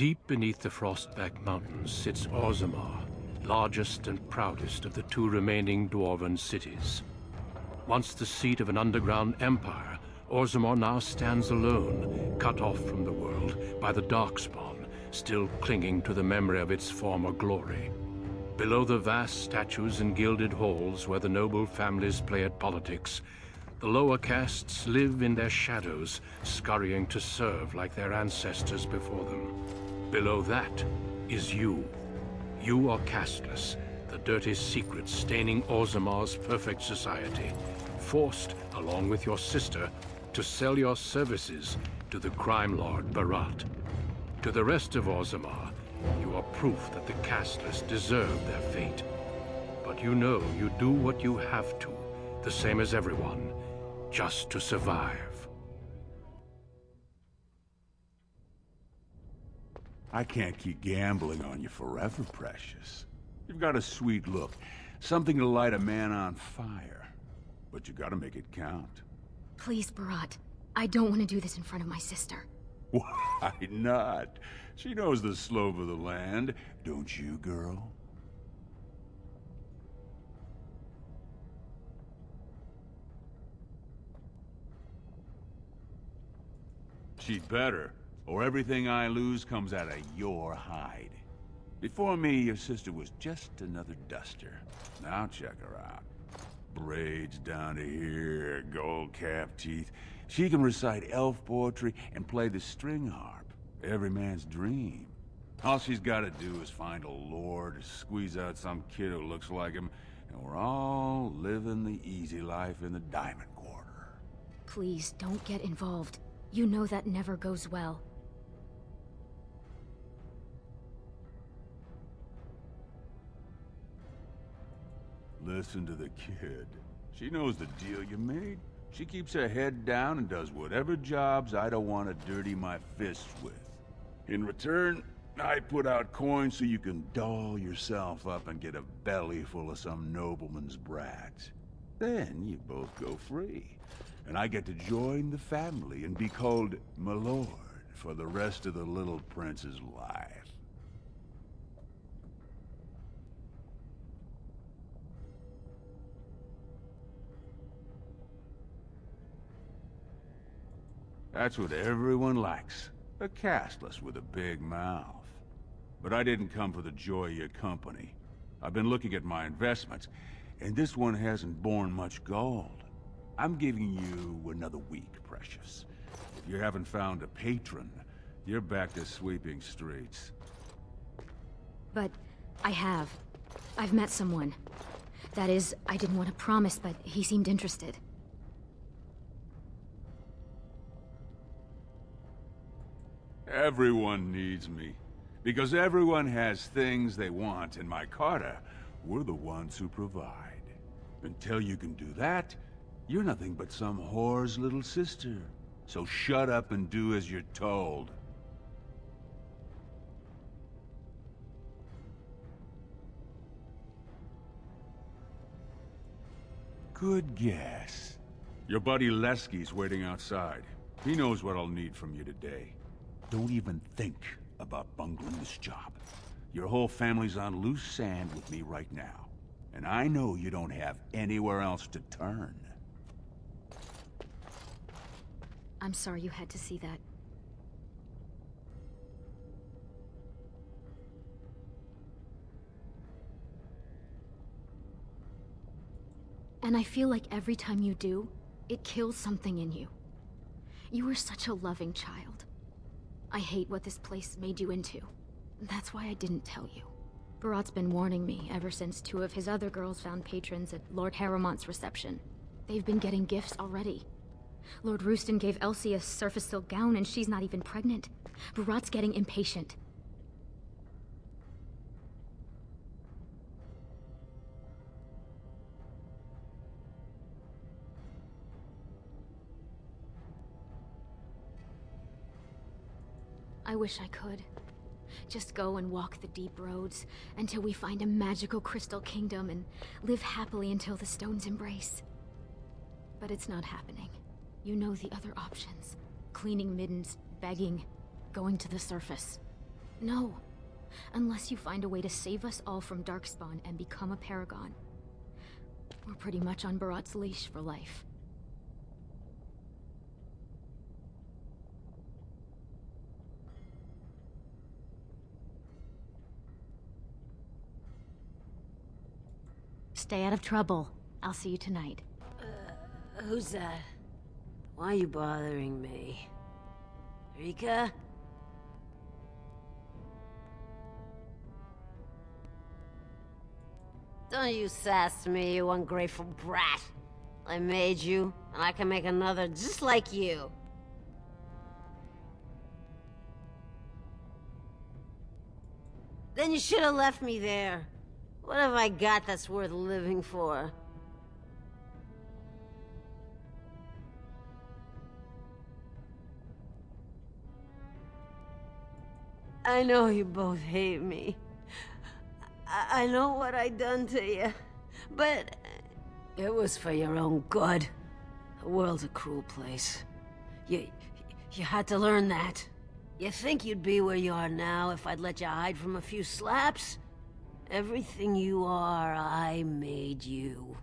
Deep beneath the Frostback Mountains sits Orzammar, largest and proudest of the two remaining Dwarven cities. Once the seat of an underground empire, Orzammar now stands alone, cut off from the world by the Darkspawn, still clinging to the memory of its former glory. Below the vast statues and gilded halls where the noble families play at politics, the lower castes live in their shadows, scurrying to serve like their ancestors before them. Below that is you. You are casteless, the dirty secret staining Orzammar's perfect society, forced, along with your sister, to sell your services to the crime lord Barat. To the rest of Orzammar, you are proof that the casteless deserve their fate. But you know you do what you have to, the same as everyone, just to survive. I can't keep gambling on you forever, Precious. You've got a sweet look, something to light a man on fire. But you gotta make it count. Please, Barat. I don't want to do this in front of my sister. Why not? She knows the slope of the land, don't you, girl? She'd better, or everything I lose comes out of your hide. Before me, your sister was just another duster. Now check her out. Braids down to here, gold cap teeth. She can recite elf poetry and play the string harp. Every man's dream. All she's gotta do is find a lord, squeeze out some kid who looks like him, and we're all living the easy life in the Diamond Quarter. Please, don't get involved. You know that never goes well. Listen to the kid. She knows the deal you made. She keeps her head down and does whatever jobs I don't want to dirty my fists with. In return, I put out coins so you can doll yourself up and get a belly full of some nobleman's brats. Then you both go free. And I get to join the family and be called my lord for the rest of the little prince's life. That's what everyone likes. A casteless with a big mouth. But I didn't come for the joy of your company. I've been looking at my investments, and this one hasn't borne much gold. I'm giving you another week, Precious. If you haven't found a patron, you're back to sweeping streets. But I have. I've met someone. That is, I didn't want to promise, but he seemed interested. Everyone needs me. Because everyone has things they want, and my Carter, we're the ones who provide. Until you can do that, you're nothing but some whore's little sister. So shut up and do as you're told. Good guess. Your buddy Lesky's waiting outside. He knows what I'll need from you today. Don't even think about bungling this job. Your whole family's on loose sand with me right now. And I know you don't have anywhere else to turn. I'm sorry you had to see that. And I feel like every time you do, it kills something in you. You were such a loving child. I hate what this place made you into. That's why I didn't tell you. Barat's been warning me ever since two of his other girls found patrons at Lord Harrowmont's reception. They've been getting gifts already. Lord Rooston gave Elsie a surface silk gown and she's not even pregnant. Barat's getting impatient. I wish I could. Just go and walk the deep roads until we find a magical crystal kingdom and live happily until the stones embrace. But it's not happening. You know the other options. Cleaning middens, begging, going to the surface. No. Unless you find a way to save us all from Darkspawn and become a Paragon. We're pretty much on Barat's leash for life. Stay out of trouble. I'll see you tonight. Who's that? Why are you bothering me? Rika? Don't you sass me, you ungrateful brat. I made you, and I can make another just like you. Then you should have left me there. What have I got that's worth living for? I know you both hate me. I know what I done to you, but it was for your own good. The world's a cruel place. You had to learn that. You think you'd be where you are now if I'd let you hide from a few slaps? Everything you are, I made you.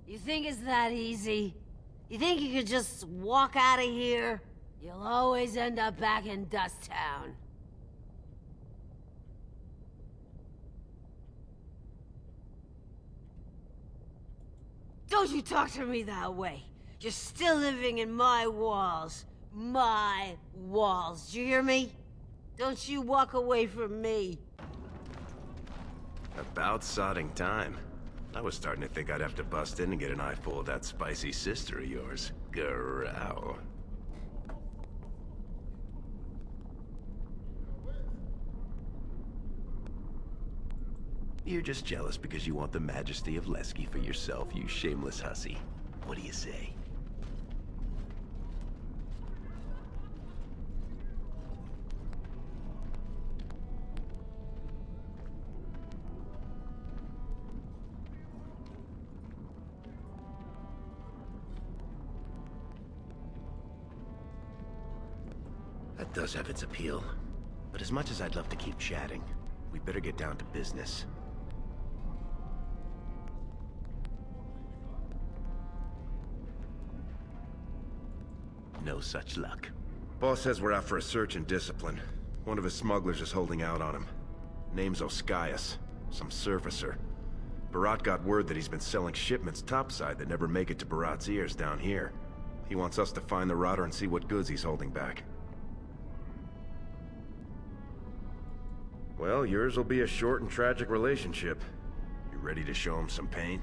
You think it's that easy? You think you could just walk out of here? You'll always end up back in Dust Town. Don't you talk to me that way. You're still living in my walls. My walls. Do you hear me? Don't you walk away from me. About sodding time. I was starting to think I'd have to bust in and get an eyeful of that spicy sister of yours. Growl. You're just jealous because you want the majesty of Lesky for yourself, you shameless hussy. What do you say? That does have its appeal. But as much as I'd love to keep chatting, we better get down to business. No such luck. Boss says we're out for a search and discipline. One of his smugglers is holding out on him. Name's Oskias, some surfacer. Barat got word that he's been selling shipments topside that never make it to Barat's ears down here. He wants us to find the rotter and see what goods he's holding back. Well, yours will be a short and tragic relationship. You ready to show him some pain?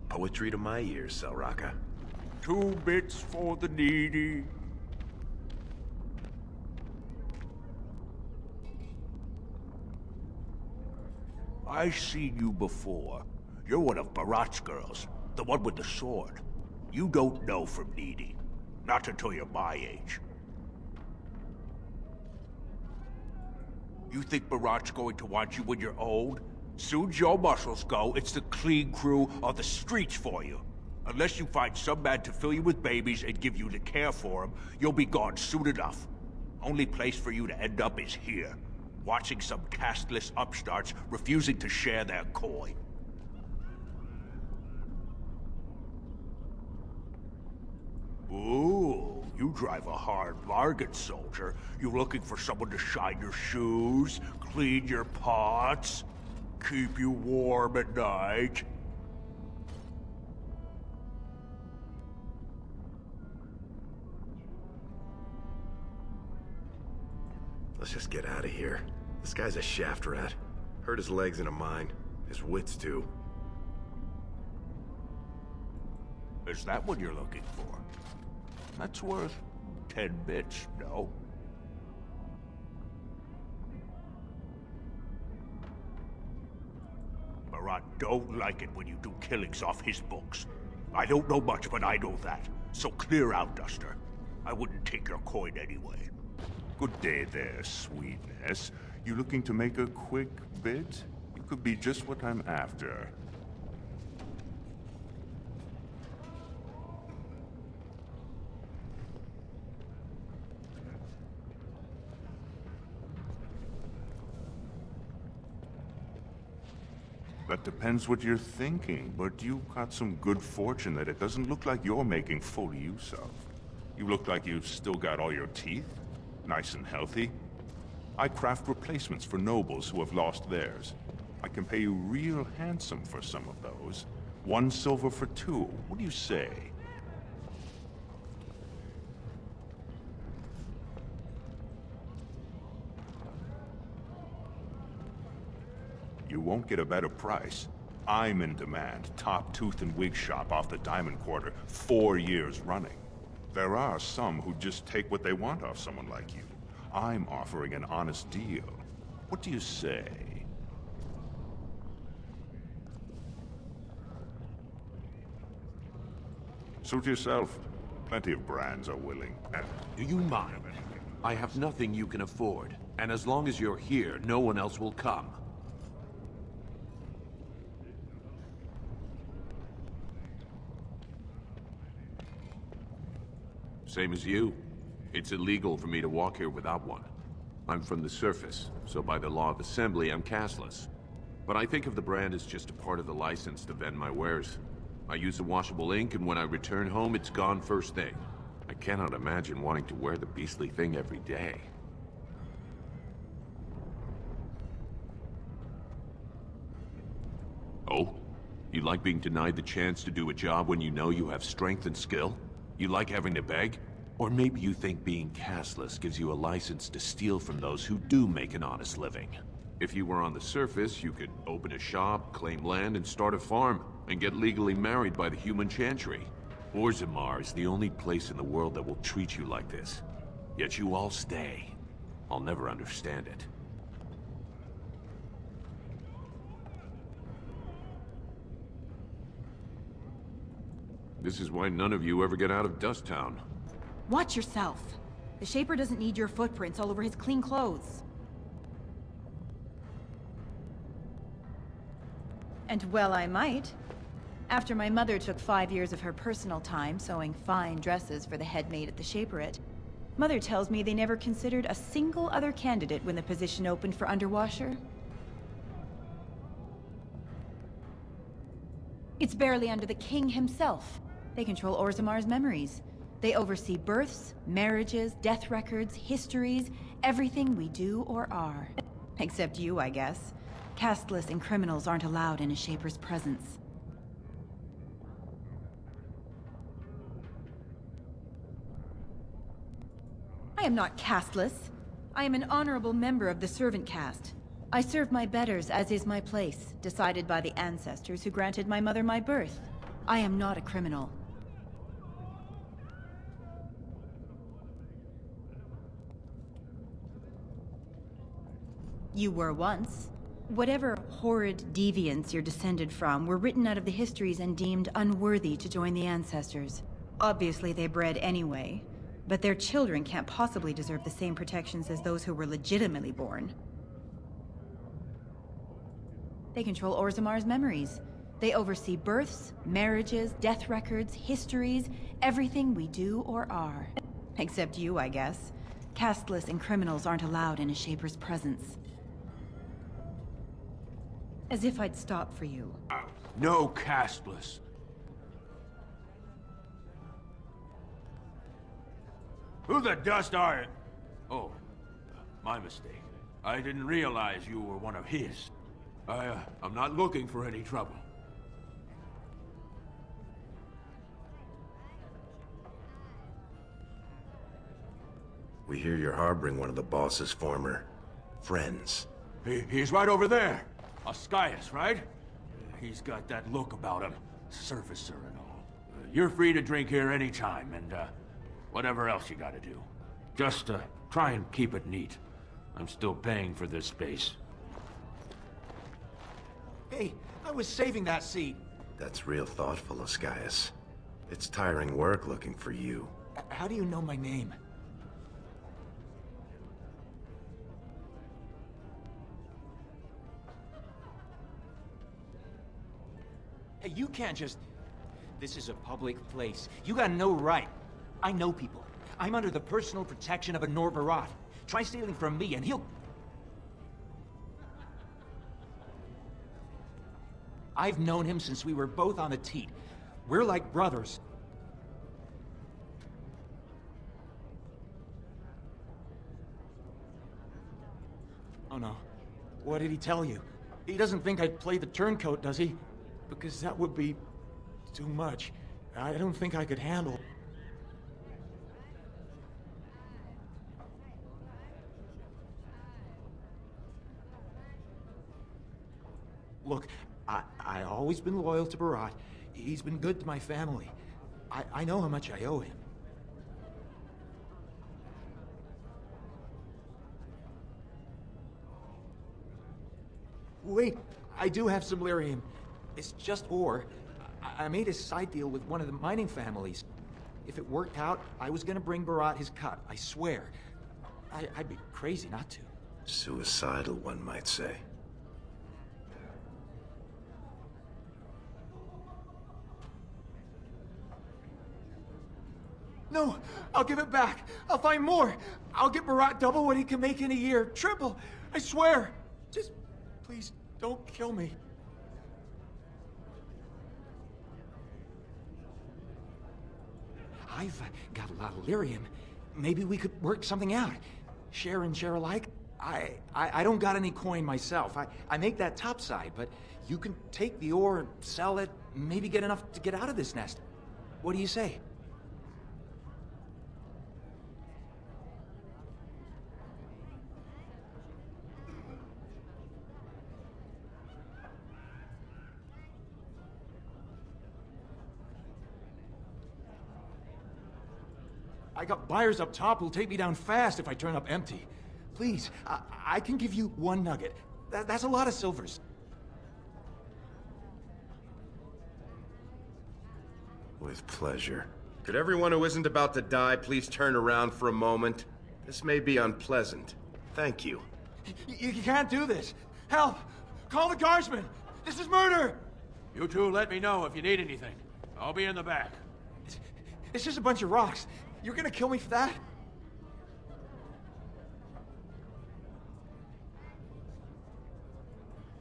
Poetry to my ears, Selraka. 2 bits for the needy. I seen you before. You're one of Barat's girls, the one with the sword. You don't know from needy. Not until you're my age. You think Barat's going to want you when you're old? Soon as your muscles go, it's the clean crew or the streets for you. Unless you find some man to fill you with babies and give you the care for them, you'll be gone soon enough. Only place for you to end up is here, watching some castless upstarts refusing to share their coin. Ooh, you drive a hard bargain, soldier. You looking for someone to shine your shoes, clean your pots, keep you warm at night? Let's just get out of here. This guy's a shaft rat. Hurt his legs in a mine. His wits, too. Is that what you're looking for? That's worth 10 bits, no? Barot don't like it when you do killings off his books. I don't know much, but I know that. So clear out, Duster. I wouldn't take your coin anyway. Good day there, sweetness. You looking to make a quick bid? You could be just what I'm after. That depends what you're thinking, but you got some good fortune that it doesn't look like you're making full use of. You look like you've still got all your teeth, nice and healthy. I craft replacements for nobles who have lost theirs. I can pay you real handsome for some of those. 1 silver for 2. What do you say? You won't get a better price. I'm in demand. Top tooth and wig shop off the Diamond Quarter, 4 years running. There are some who just take what they want off someone like you. I'm offering an honest deal. What do you say? Suit yourself. Plenty of brands are willing. Do you mind? I have nothing you can afford, and as long as you're here, no one else will come. Same as you. It's illegal for me to walk here without one. I'm from the surface, so by the law of assembly, I'm casteless. But I think of the brand as just a part of the license to vend my wares. I use a washable ink, and when I return home, it's gone first thing. I cannot imagine wanting to wear the beastly thing every day. Oh? You like being denied the chance to do a job when you know you have strength and skill? You like having to beg? Or maybe you think being casteless gives you a license to steal from those who do make an honest living. If you were on the surface, you could open a shop, claim land, and start a farm, and get legally married by the human chantry. Orzammar is the only place in the world that will treat you like this. Yet you all stay. I'll never understand it. This is why none of you ever get out of Dust Town. Watch yourself. The Shaper doesn't need your footprints all over his clean clothes. And well, I might. After my mother took 5 years of her personal time sewing fine dresses for the head maid at the Shaperette, Mother tells me they never considered a single other candidate when the position opened for underwasher. It's barely under the king himself. They control Orzammar's memories. They oversee births, marriages, death records, histories, everything we do or are. Except you, I guess. Casteless and criminals aren't allowed in a Shaper's presence. I am not casteless. I am an honorable member of the servant caste. I serve my betters as is my place, decided by the ancestors who granted my mother my birth. I am not a criminal. You were once. Whatever horrid deviants you're descended from were written out of the histories and deemed unworthy to join the ancestors. Obviously they bred anyway, but their children can't possibly deserve the same protections as those who were legitimately born. They control Orzammar's memories. They oversee births, marriages, death records, histories, everything we do or are. Except you, I guess. Casteless and criminals aren't allowed in a Shaper's presence. As if I'd stop for you. No casteless. Who the dust are you? Oh, my mistake. I didn't realize you were one of his. I'm not looking for any trouble. We hear you're harboring one of the boss's former friends. He's right over there. Ascaius, right? He's got that look about him. Surfacer and all. You're free to drink here anytime, and whatever else you gotta do. Just try and keep it neat. I'm still paying for this space. Hey, I was saving that seat. That's real thoughtful, Oscaius. It's tiring work looking for you. How do you know my name? Hey, you can't just... This is a public place. You got no right. I know people. I'm under the personal protection of a Barat. Try stealing from me and he'll... I've known him since we were both on the teat. We're like brothers. Oh no. What did he tell you? He doesn't think I'd play the turncoat, does he? Because that would be too much. I don't think I could handle. Look, I always been loyal to Barat. He's been good to my family. I know how much I owe him. Wait, I do have some lyrium. It's just ore. I made a side deal with one of the mining families. If it worked out, I was gonna bring Barat his cut, I swear. I'd be crazy not to. Suicidal, one might say. No, I'll give it back. I'll find more. I'll get Barat double what he can make in a year. Triple, I swear. Just, please, don't kill me. I've got a lot of lyrium. Maybe we could work something out. Share and share alike? I don't got any coin myself. I make that topside, but you can take the ore and sell it, maybe get enough to get out of this nest. What do you say? I got buyers up top who'll take me down fast if I turn up empty. Please, I can give you one nugget. That's a lot of silvers. With pleasure. Could everyone who isn't about to die please turn around for a moment? This may be unpleasant. Thank you. You can't do this. Help! Call the guardsmen! This is murder! You two let me know if you need anything. I'll be in the back. It's just a bunch of rocks. You're gonna kill me for that?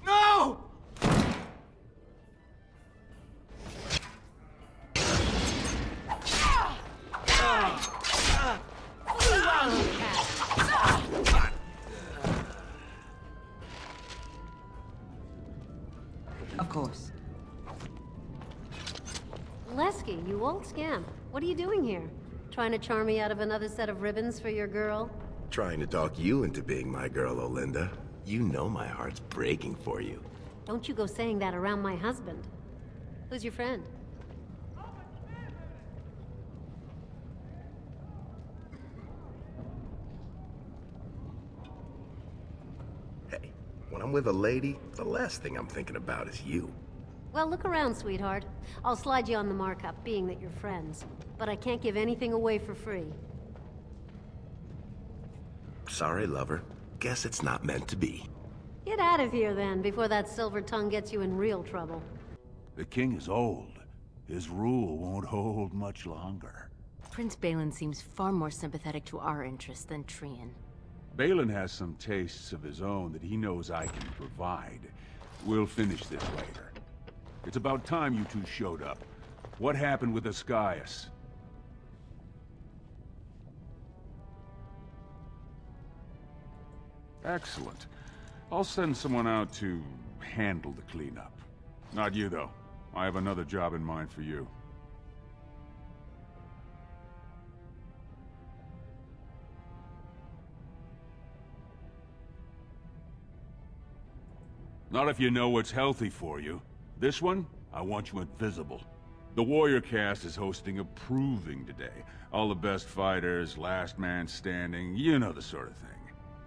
No! Of course. Lesky, you old scamp. What are you doing here? Trying to charm me out of another set of ribbons for your girl? Trying to talk you into being my girl, Olinda. You know my heart's breaking for you. Don't you go saying that around my husband. Who's your friend? Hey, when I'm with a lady, the last thing I'm thinking about is you. Well, look around, sweetheart. I'll slide you on the markup, being that you're friends. But I can't give anything away for free. Sorry, lover. Guess it's not meant to be. Get out of here, then, before that silver tongue gets you in real trouble. The king is old. His rule won't hold much longer. Prince Balin seems far more sympathetic to our interests than Trian. Balin has some tastes of his own that he knows I can provide. We'll finish this later. It's about time you two showed up. What happened with Oscaius? Excellent. I'll send someone out to handle the cleanup. Not you, though. I have another job in mind for you. Not if you know what's healthy for you. This one, I want you invisible. The warrior cast is hosting a proving today. All the best fighters, last man standing, you know the sort of thing.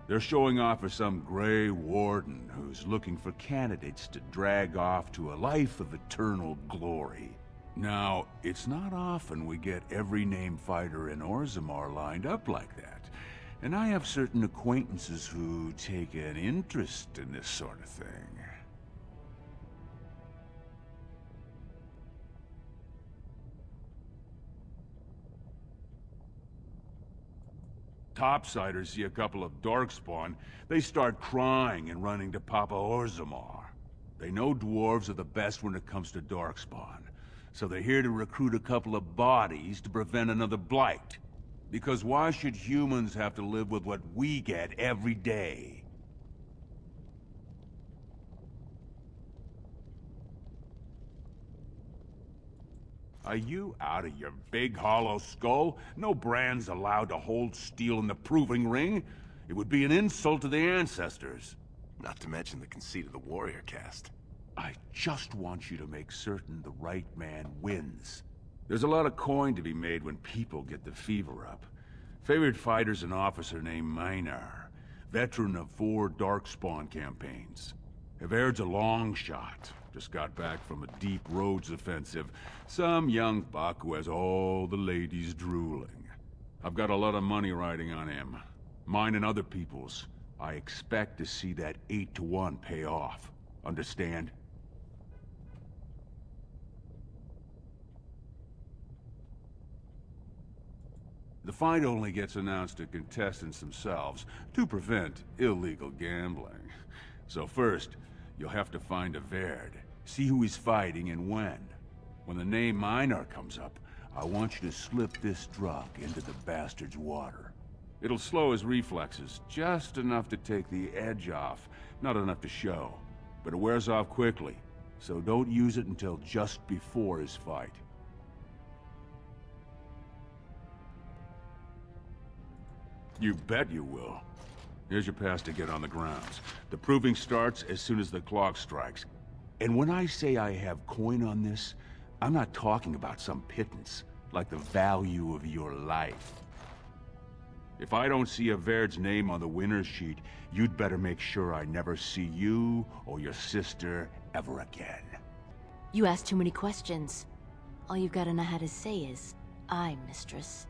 They're showing off for some Grey Warden who's looking for candidates to drag off to a life of eternal glory. Now, it's not often we get every named fighter in Orzammar lined up like that. And I have certain acquaintances who take an interest in this sort of thing. Topsiders see a couple of Darkspawn, they start crying and running to Papa Orzammar. They know dwarves are the best when it comes to Darkspawn, so they're here to recruit a couple of bodies to prevent another blight. Because why should humans have to live with what we get every day? Are you out of your big hollow skull? No brand's allowed to hold steel in the proving ring. It would be an insult to the ancestors. Not to mention the conceit of the warrior caste. I just want you to make certain the right man wins. There's a lot of coin to be made when people get the fever up. Favorite fighter's an officer named Minar, veteran of 4 Darkspawn campaigns. Havaird's a long shot. Just got back from a deep roads offensive. Some young buck who has all the ladies drooling. I've got a lot of money riding on him. Mine and other people's. I expect to see that 8-to-1 pay off. Understand? The fight only gets announced to contestants themselves to prevent illegal gambling. So first, you'll have to find Havaired, see who he's fighting and when. When the name Minar comes up, I want you to slip this drug into the bastard's water. It'll slow his reflexes, just enough to take the edge off, not enough to show. But it wears off quickly, so don't use it until just before his fight. You bet you will. Here's your pass to get on the grounds. The proving starts as soon as the clock strikes. And when I say I have coin on this, I'm not talking about some pittance, like the value of your life. If I don't see Havaird's name on the winner's sheet, you'd better make sure I never see you or your sister ever again. You ask too many questions. All you've got to know how to say is, "Aye, mistress."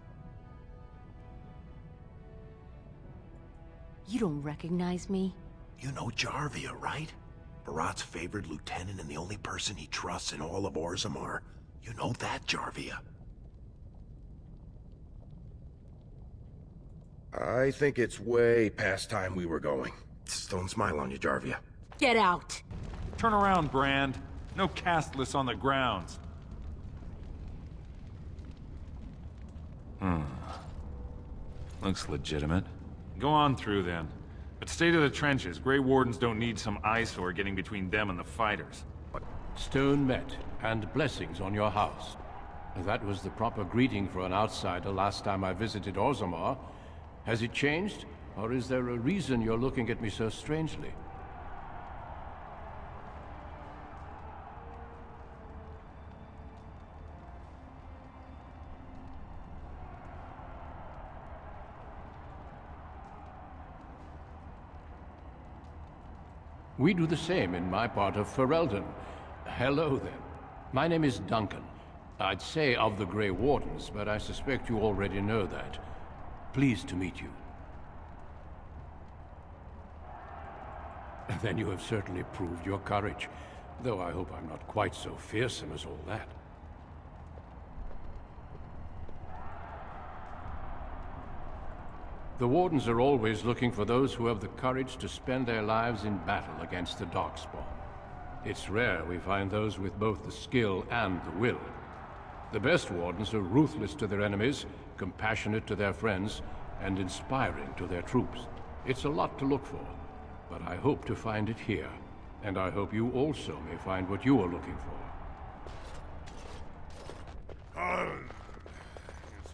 You don't recognize me? You know Jarvia, right? Barat's favorite lieutenant and the only person he trusts in all of Orzammar. You know that, Jarvia? I think it's way past time we were going. Just don't smile on you, Jarvia. Get out! Turn around, Brand. No castless on the grounds. Looks legitimate. Go on through, then. But stay to the trenches. Grey Wardens don't need some eyesore getting between them and the fighters. Stone met, and blessings on your house. That was the proper greeting for an outsider last time I visited Orzammar. Has it changed, or is there a reason you're looking at me so strangely? We do the same in my part of Ferelden. Hello, then. My name is Duncan. I'd say of the Grey Wardens, but I suspect you already know that. Pleased to meet you. Then you have certainly proved your courage, though I hope I'm not quite so fearsome as all that. The Wardens are always looking for those who have the courage to spend their lives in battle against the Darkspawn. It's rare we find those with both the skill and the will. The best Wardens are ruthless to their enemies, compassionate to their friends, and inspiring to their troops. It's a lot to look for, but I hope to find it here. And I hope you also may find what you are looking for.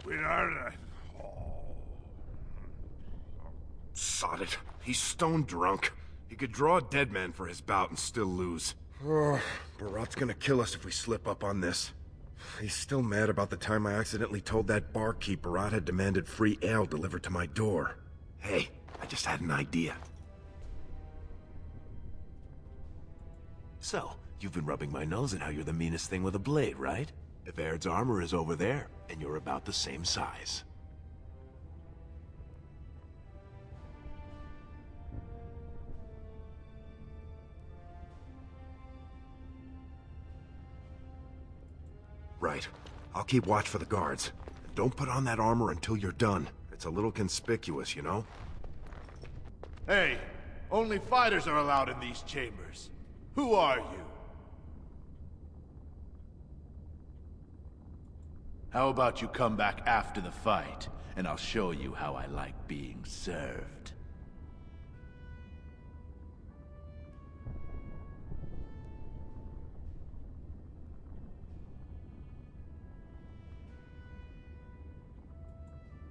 Sweetheart, Sod it. He's stone drunk. He could draw a dead man for his bout and still lose. Barat's gonna kill us if we slip up on this. He's still mad about the time I accidentally told that barkeep Barat had demanded free ale delivered to my door. Hey, I just had an idea. So, you've been rubbing my nose at how you're the meanest thing with a blade, right? Everd's armor is over there, and you're about the same size. Right. I'll keep watch for the guards. Don't put on that armor until you're done. It's a little conspicuous, you know? Hey, only fighters are allowed in these chambers. Who are you? How about you come back after the fight, and I'll show you how I like being served.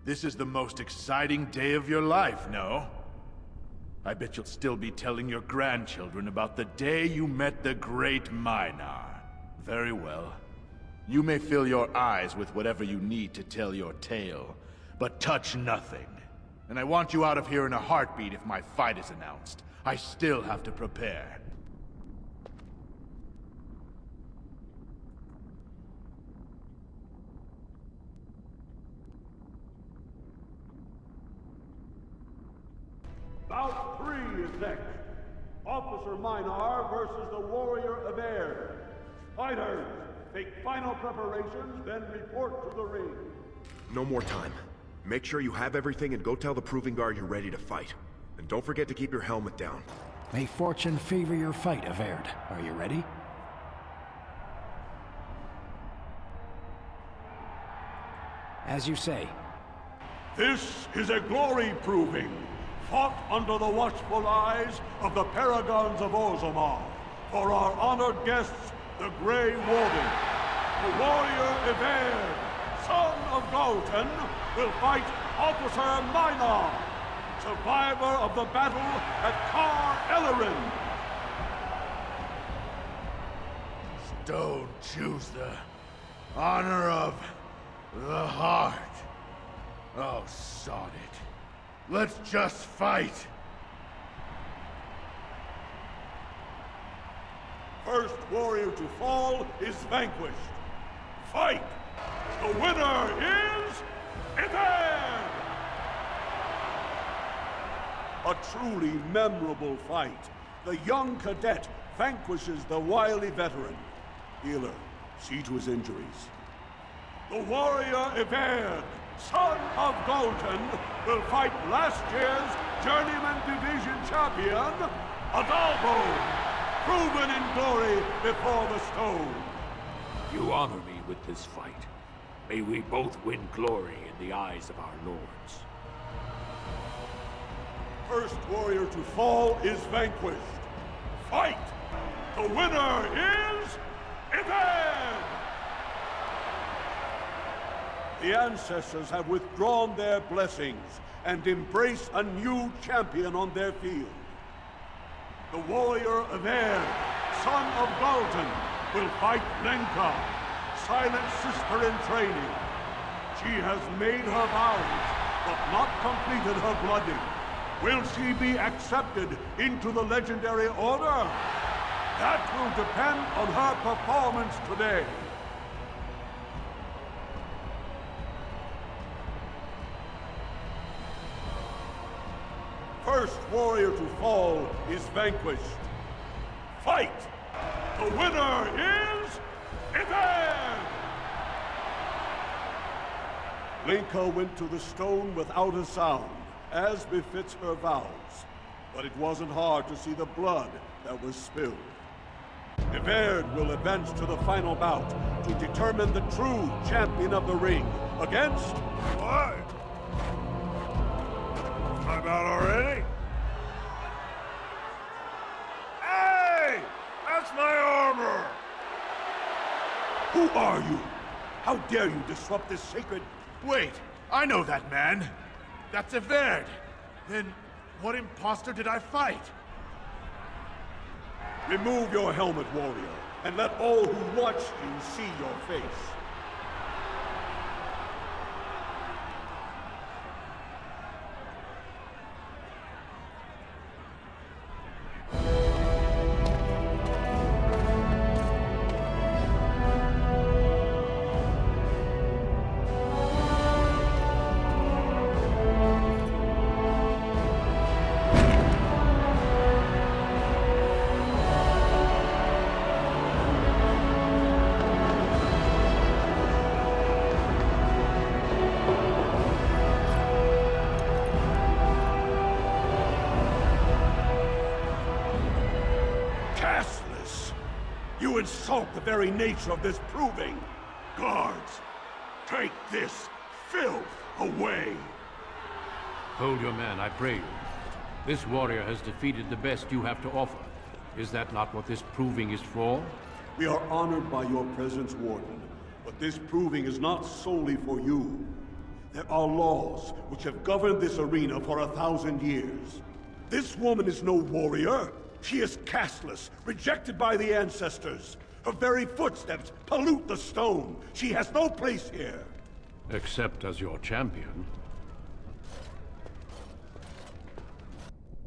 This is the most exciting day of your life, no? I bet you'll still be telling your grandchildren about the day you met the great Minar. Very well. You may fill your eyes with whatever you need to tell your tale, but touch nothing. And I want you out of here in a heartbeat if my fight is announced. I still have to prepare. Bout 3 is next. Officer Minar versus the warrior Everd. Fighters, make final preparations, then report to the ring. No more time. Make sure you have everything and go tell the Proving Guard you're ready to fight. And don't forget to keep your helmet down. May fortune favor your fight, Everd. Are you ready? As you say. This is a glory proving, fought under the watchful eyes of the paragons of Orzammar. For our honored guests, the Grey Warden, the warrior Everd, son of Galton, will fight Officer Minar, survivor of the battle at Kar Ellerin. Don't choose the honor of the heart. Oh, sod it. Let's just fight. First warrior to fall is vanquished. Fight! The winner is Everd! A truly memorable fight. The young cadet vanquishes the wily veteran. Healer, see to his injuries. The warrior Everd, son of Galton, will fight last year's Journeyman Division champion, Adalbo, proven in glory before the stone. You honor me with this fight. May we both win glory in the eyes of our lords. First warrior to fall is vanquished. Fight! The winner is Everd! The ancestors have withdrawn their blessings and embrace a new champion on their field. The warrior Everd, son of Galton, will fight Lenka, silent sister in training. She has made her vows, but not completed her blooding. Will she be accepted into the legendary order? That will depend on her performance today. First warrior to fall is vanquished. Fight! The winner is Everd! Lenka went to the stone without a sound, as befits her vows. But it wasn't hard to see the blood that was spilled. Everd will advance to the final bout to determine the true champion of the ring against... What? I'm out already? Hey! That's my armor! Who are you? How dare you disrupt this sacred... Wait, I know that man. That's Everd. Then, what imposter did I fight? Remove your helmet, warrior, and let all who watch you see your face. injustice. You insult the very nature of this proving. Guards, take this filth away. Hold your man, I pray you. This warrior has defeated the best you have to offer. Is that not what this proving is for? We are honored by your presence, Warden, but this proving is not solely for you. There are laws which have governed this arena for 1,000 years. This woman is no warrior. She is casteless, rejected by the ancestors. Her very footsteps pollute the stone. She has no place here. Except as your champion.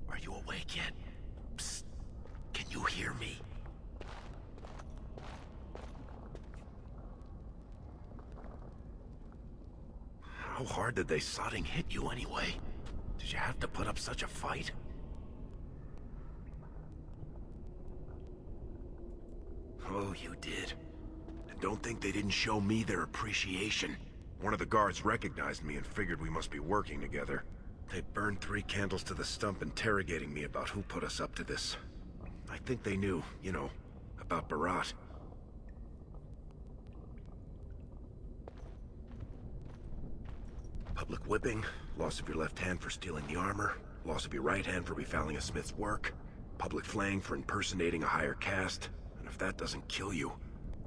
Are you awake yet? Psst. Can you hear me? How hard did they sodding hit you anyway? Did you have to put up such a fight? Oh, you did. And don't think they didn't show me their appreciation. One of the guards recognized me and figured we must be working together. They burned 3 candles to the stump interrogating me about who put us up to this. I think they knew, you know, about Barat. Public whipping, loss of your left hand for stealing the armor, loss of your right hand for befouling a smith's work, public flaying for impersonating a higher caste, and if that doesn't kill you,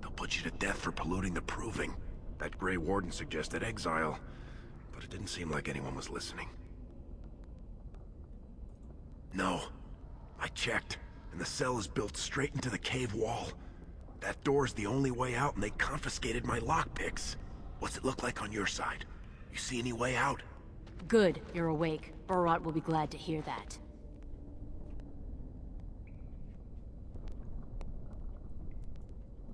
they'll put you to death for polluting the proving. That Grey Warden suggested exile, but it didn't seem like anyone was listening. No, I checked, and the cell is built straight into the cave wall. That door's the only way out, and they confiscated my lockpicks. What's it look like on your side? You see any way out? Good, you're awake. Barat will be glad to hear that.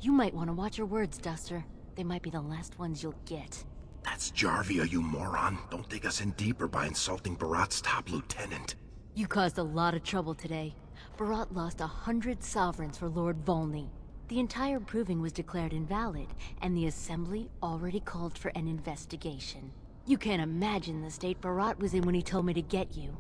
You might want to watch your words, Duster. They might be the last ones you'll get. That's Jarvia, you moron. Don't dig us in deeper by insulting Barat's top lieutenant. You caused a lot of trouble today. Barat lost 100 sovereigns for Lord Volney. The entire proving was declared invalid, and the Assembly already called for an investigation. You can't imagine the state Barat was in when he told me to get you.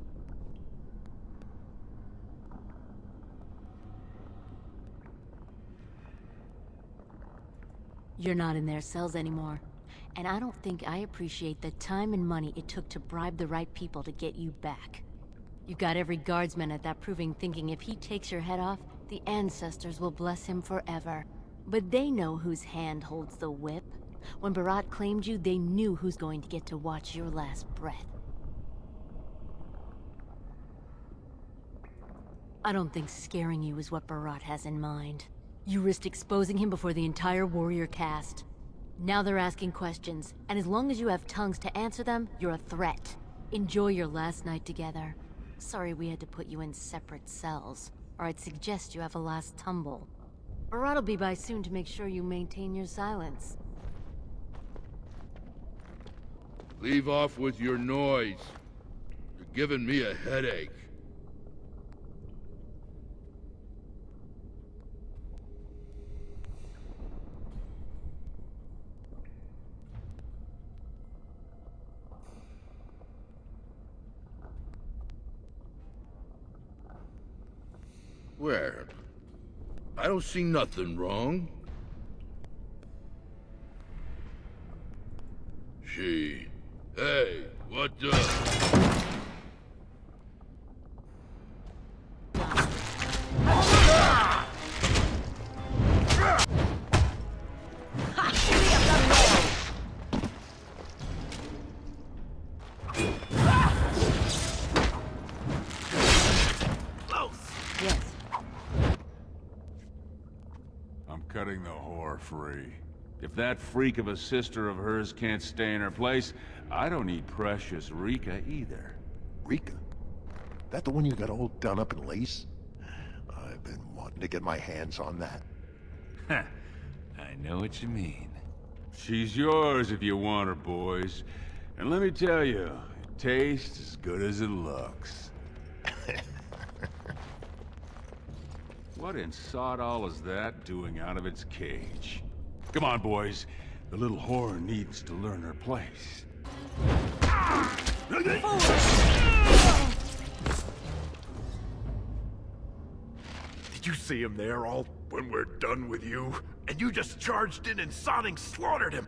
You're not in their cells anymore, and I don't think I appreciate the time and money it took to bribe the right people to get you back. You got every guardsman at that proving thinking if he takes your head off, the ancestors will bless him forever. But they know whose hand holds the whip. When Barat claimed you, they knew who's going to get to watch your last breath. I don't think scaring you is what Barat has in mind. You risked exposing him before the entire warrior caste. Now they're asking questions, and as long as you have tongues to answer them, you're a threat. Enjoy your last night together. Sorry we had to put you in separate cells, or I'd suggest you have a last tumble. Barat will be by soon to make sure you maintain your silence. Leave off with your noise. You're giving me a headache. Where? I don't see nothing wrong. She... Hey, what the... I'm cutting the whore free. If that freak of a sister of hers can't stay in her place, I don't need precious Rika either. Rika? That the one you got all done up in lace? I've been wanting to get my hands on that. I know what you mean. She's yours if you want her, boys. And let me tell you, it tastes as good as it looks. What in sod all is that doing out of its cage? Come on, boys. The little whore needs to learn her place. Did Did you see him there all when we're done with you? And you just charged in and sodding slaughtered him!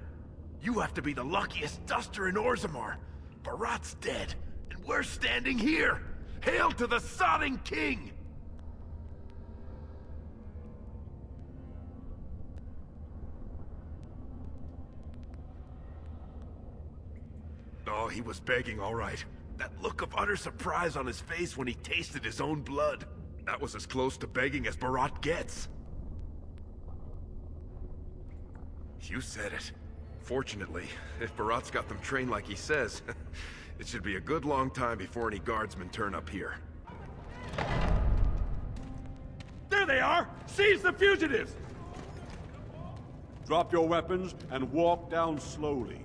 You have to be the luckiest duster in Orzammar. Barat's dead, and we're standing here! Hail to the sodding king! Oh, he was begging all right. That look of utter surprise on his face when he tasted his own blood. That was as close to begging as Barat gets. You said it. Fortunately, if Barat's got them trained like he says, it should be a good long time before any guardsmen turn up here. There they are! Seize the fugitives! Drop your weapons and walk down slowly.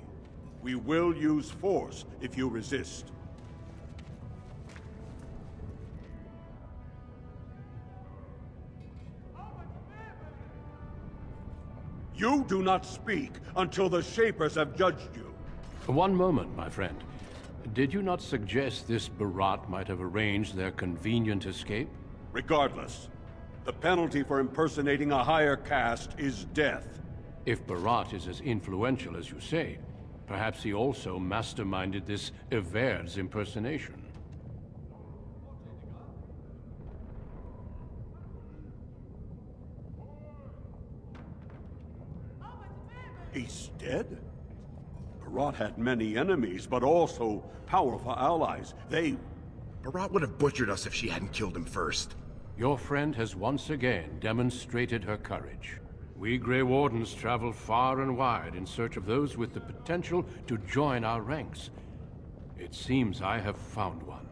We will use force if you resist. You do not speak until the Shapers have judged you. One moment, my friend. Did you not suggest this Barat might have arranged their convenient escape? Regardless, the penalty for impersonating a higher caste is death. If Barat is as influential as you say, perhaps he also masterminded this Everd's impersonation. He's dead? Barat had many enemies, but also powerful allies. Barat would have butchered us if she hadn't killed him first. Your friend has once again demonstrated her courage. We Grey Wardens travel far and wide in search of those with the potential to join our ranks. It seems I have found one.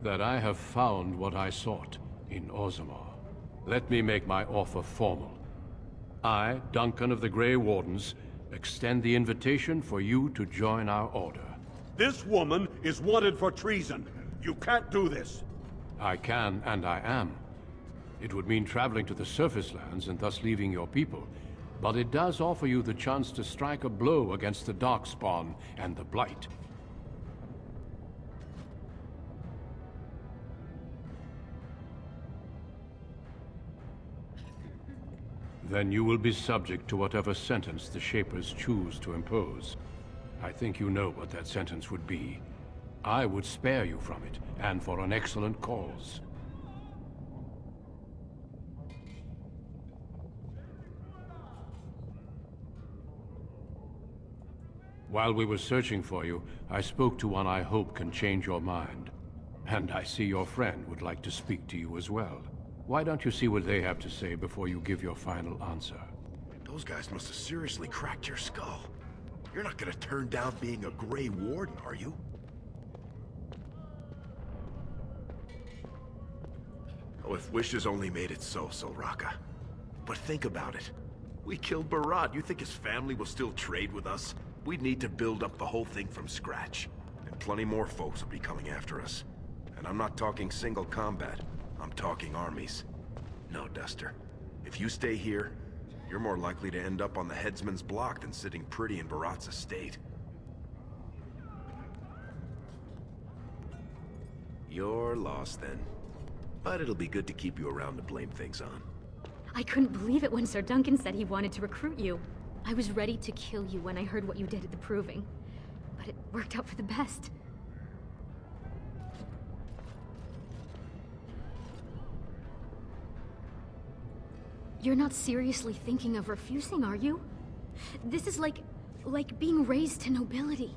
That I have found what I sought in Orzammar. Let me make my offer formal. I, Duncan of the Grey Wardens, extend the invitation for you to join our order. This woman is wanted for treason. You can't do this. I can, and I am. It would mean traveling to the surface lands and thus leaving your people, but it does offer you the chance to strike a blow against the Darkspawn and the Blight. Then you will be subject to whatever sentence the Shapers choose to impose. I think you know what that sentence would be. I would spare you from it, and for an excellent cause. While we were searching for you, I spoke to one I hope can change your mind. And I see your friend would like to speak to you as well. Why don't you see what they have to say before you give your final answer? Those guys must have seriously cracked your skull. You're not gonna turn down being a Grey Warden, are you? Oh, if wishes only made it so, Solraka. But think about it. We killed Barat. You think his family will still trade with us? We'd need to build up the whole thing from scratch. And plenty more folks will be coming after us. And I'm not talking single combat. I'm talking armies. No, Duster. If you stay here, you're more likely to end up on the headsman's block than sitting pretty in Barat's estate. You're lost then. But it'll be good to keep you around to blame things on. I couldn't believe it when Sir Duncan said he wanted to recruit you. I was ready to kill you when I heard what you did at the Proving. But it worked out for the best. You're not seriously thinking of refusing, are you? This is like being raised to nobility.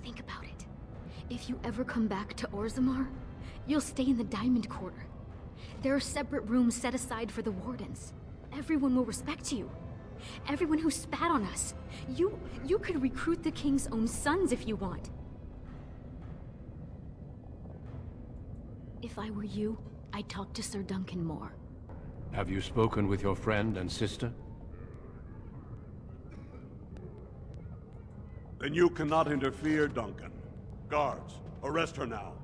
Think about it. If you ever come back to Orzammar, you'll stay in the Diamond Quarter. There are separate rooms set aside for the Wardens. Everyone will respect you. Everyone who spat on us. You could recruit the King's own sons if you want. If I were you, I'd talk to Sir Duncan more. Have you spoken with your friend and sister? Then you cannot interfere, Duncan. Guards, arrest her now.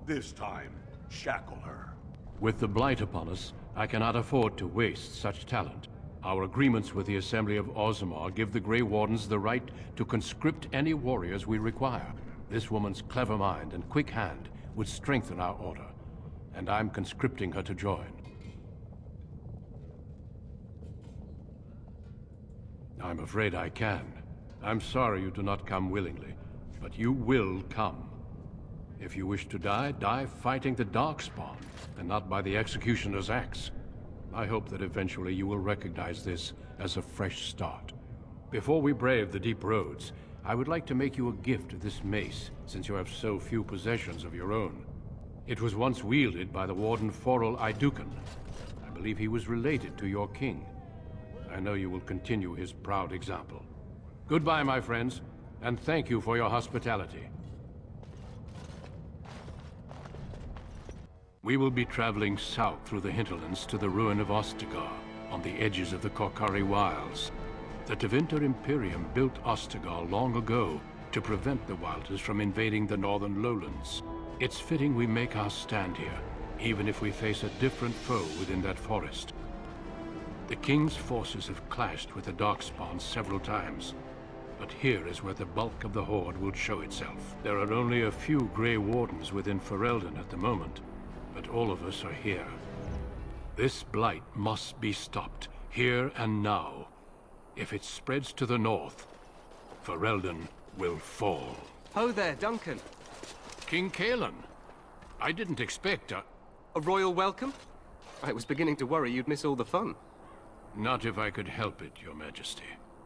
This time, shackle her. With the Blight upon us, I cannot afford to waste such talent. Our agreements with the Assembly of Orzammar give the Grey Wardens the right to conscript any warriors we require. This woman's clever mind and quick hand would strengthen our order, and I'm conscripting her to join. I'm afraid I can. I'm sorry you do not come willingly, but you will come. If you wish to die, die fighting the Darkspawn, and not by the Executioner's axe. I hope that eventually you will recognize this as a fresh start. Before we brave the deep roads, I would like to make you a gift of this mace, since you have so few possessions of your own. It was once wielded by the Warden Forel Idukan. I believe he was related to your king. I know you will continue his proud example. Goodbye, my friends, and thank you for your hospitality. We will be traveling south through the hinterlands to the ruin of Ostagar, on the edges of the Korkari Wilds. The Tevinter Imperium built Ostagar long ago to prevent the Wilders from invading the northern lowlands. It's fitting we make our stand here, even if we face a different foe within that forest. The King's forces have clashed with the Darkspawn several times, but here is where the bulk of the Horde will show itself. There are only a few Grey Wardens within Ferelden at the moment, but all of us are here. This blight must be stopped, here and now. If it spreads to the north, Ferelden will fall. Ho there, Duncan. King Kalen. I didn't expect a royal welcome? I was beginning to worry you'd miss all the fun. Not if I could help it, Your Majesty.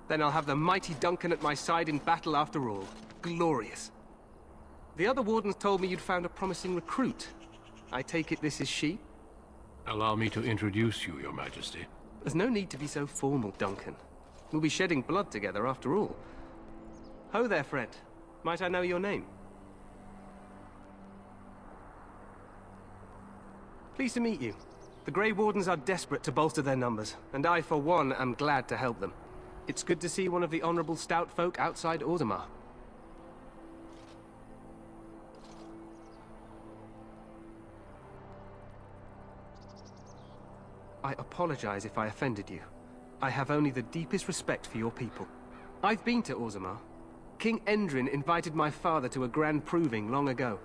Then I'll have the mighty Duncan at my side in battle after all. Glorious. The other wardens told me you'd found a promising recruit. I take it this is she? Allow me to introduce you, Your Majesty. There's no need to be so formal, Duncan. We'll be shedding blood together after all. Ho there, friend. Might I know your name? Pleased to meet you. The Grey Wardens are desperate to bolster their numbers, and I, for one, am glad to help them. It's good to see one of the honorable stout folk outside Orzammar. I apologize if I offended you. I have only the deepest respect for your people. I've been to Orzammar. King Endrin invited my father to a grand proving long ago.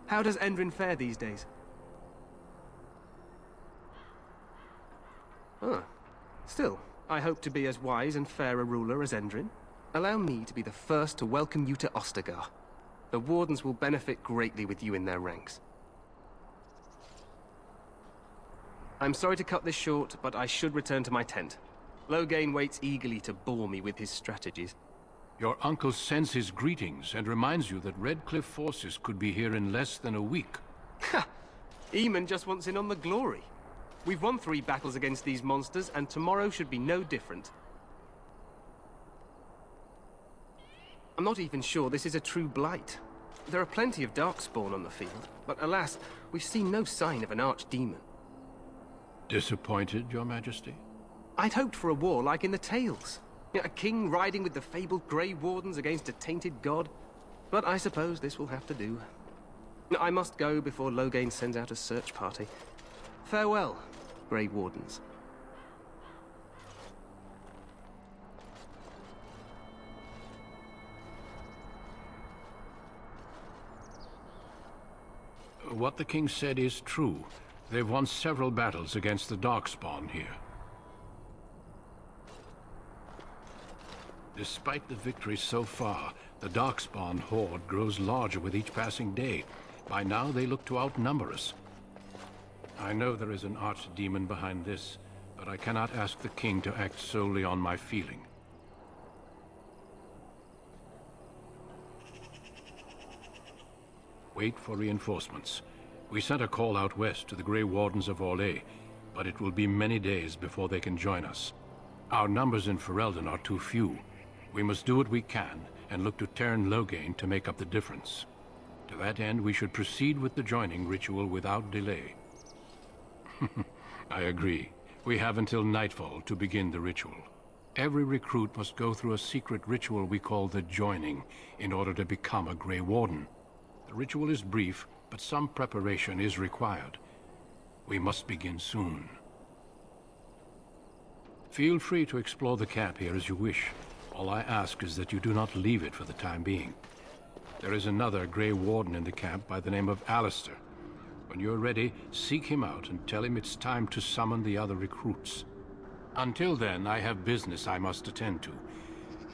How does Endrin fare these days? Still, I hope to be as wise and fair a ruler as Endrin. Allow me to be the first to welcome you to Ostagar. The Wardens will benefit greatly with you in their ranks. I'm sorry to cut this short, but I should return to my tent. Loghain waits eagerly to bore me with his strategies. Your uncle sends his greetings and reminds you that Redcliffe forces could be here in less than a week. Ha! Eamon just wants in on the glory. We've won 3 battles against these monsters, and tomorrow should be no different. I'm not even sure this is a true blight. There are plenty of Darkspawn on the field, but alas, we've seen no sign of an archdemon. Disappointed, Your Majesty? I'd hoped for a war like in the tales. A king riding with the fabled Grey Wardens against a tainted god. But I suppose this will have to do. I must go before Loghain sends out a search party. Farewell, Grey Wardens. What the king said is true. They've won several battles against the Darkspawn here. Despite the victories so far, the Darkspawn horde grows larger with each passing day. By now, they look to outnumber us. I know there is an archdemon behind this, but I cannot ask the king to act solely on my feeling. Wait for reinforcements. We sent a call out west to the Grey Wardens of Orlais, but it will be many days before they can join us. Our numbers in Ferelden are too few. We must do what we can, and look to Teyrn Loghain to make up the difference. To that end, we should proceed with the joining ritual without delay. I agree. We have until nightfall to begin the ritual. Every recruit must go through a secret ritual we call the joining, in order to become a Grey Warden. The ritual is brief, but some preparation is required. We must begin soon. Feel free to explore the camp here as you wish. All I ask is that you do not leave it for the time being. There is another Grey Warden in the camp by the name of Alistair. When you're ready, seek him out and tell him it's time to summon the other recruits. Until then, I have business I must attend to.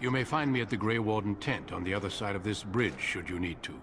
You may find me at the Grey Warden tent on the other side of this bridge, should you need to.